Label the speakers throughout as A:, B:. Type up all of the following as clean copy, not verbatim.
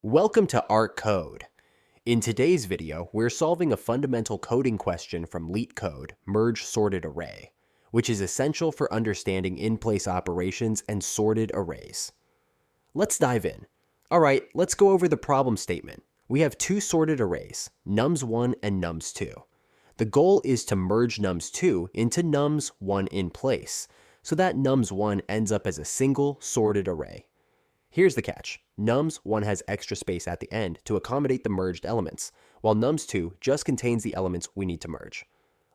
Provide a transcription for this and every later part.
A: Welcome to LeetCode. In today's video, we're solving a fundamental coding question from LeetCode, Merge Sorted Array, which is essential for understanding in-place operations and sorted arrays. Let's dive in. Alright, let's go over the problem statement. We have two sorted arrays, nums1 and nums2. The goal is to merge nums2 into nums1 in place, so that nums1 ends up as a single sorted array. Here's the catch. nums1 has extra space at the end to accommodate the merged elements, while nums2 just contains the elements we need to merge.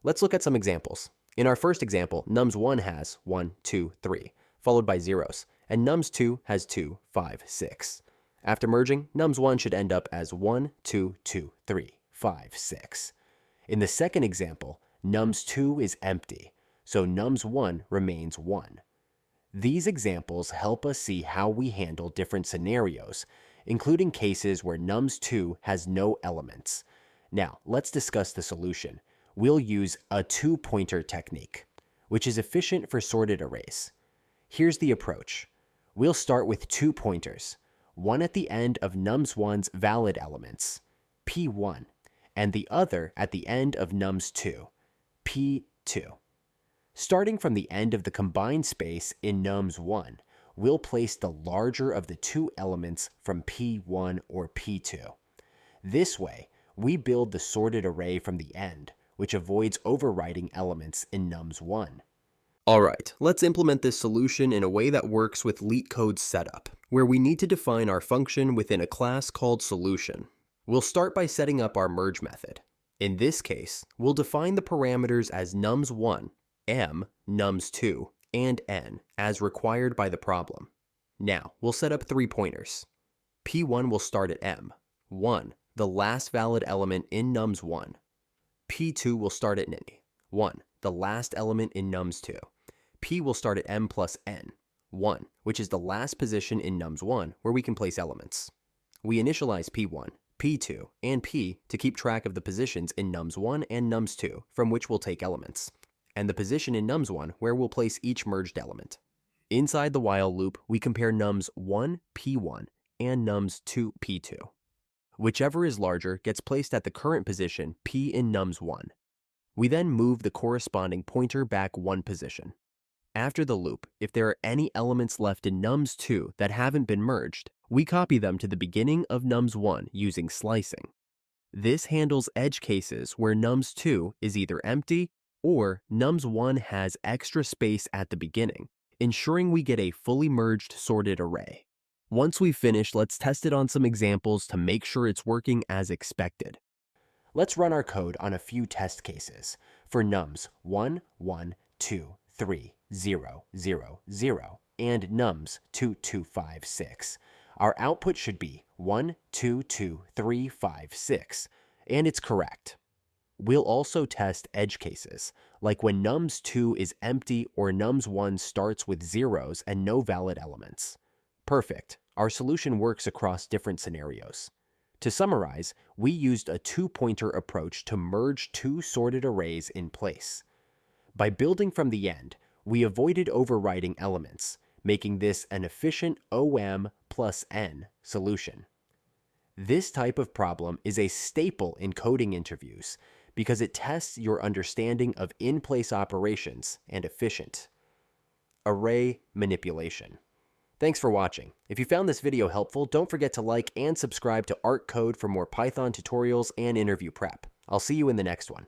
A: Let's look at some examples. In our first example, nums1 has 1, 2, 3, followed by zeros, and nums2 has 2, 5, 6. After merging, nums1 should end up as 1, 2, 2, 3, 5, 6. In the second example, nums2 is empty, so nums1 remains 1. These examples help us see how we handle different scenarios, including cases where nums2 has no elements. Now, let's discuss the solution. We'll use a two-pointer technique, which is efficient for sorted arrays. Here's the approach. We'll start with 2 pointers, one at the end of nums1's valid elements, P1, and the other at the end of nums2, P2. Starting from the end of the combined space in nums1, we'll place the larger of the two elements from P1 or P2. This way, we build the sorted array from the end, which avoids overwriting elements in nums1. Alright, let's implement this solution in a way that works with LeetCode's setup, where we need to define our function within a class called solution. We'll start by setting up our merge method. In this case, we'll define the parameters as nums1, m, nums2, and n as required by the problem. Now, we'll set up 3 pointers. P1 will start at m, 1, the last valid element in nums1. P2 will start at n, 1, the last element in nums2. P will start at m plus n, 1, which is the last position in nums1 where we can place elements. We initialize P1, P2, and P to keep track of the positions in nums1 and nums2 from which we'll take elements, and the position in nums1 where we'll place each merged element. Inside the while loop, we compare nums1 P1 and nums2 P2. Whichever is larger gets placed at the current position P in nums1. We then move the corresponding pointer back 1 position. After the loop, if there are any elements left in nums2 that haven't been merged, we copy them to the beginning of nums1 using slicing. This handles edge cases where nums2 is either empty or nums1 has extra space at the beginning, ensuring we get a fully merged sorted array. Once we've finished, let's test it on some examples to make sure it's working as expected. Let's run our code on a few test cases for nums 1, 1, 2, 3, 0, 0, 0, and nums 2, 2, 5, 6. Our output should be 1, 2, 2, 3, 5, 6, and it's correct. We'll also test edge cases, like when nums2 is empty or nums1 starts with zeros and no valid elements. Perfect. Our solution works across different scenarios. To summarize, we used a two-pointer approach to merge two sorted arrays in place. By building from the end, we avoided overwriting elements, making this an efficient OM plus N solution. This type of problem is a staple in coding interviews because it tests your understanding of in-place operations and efficient array manipulation. Thanks for watching. If you found this video helpful, don't forget to like and subscribe to LeetCode for more Python tutorials and interview prep. I'll see you in the next one.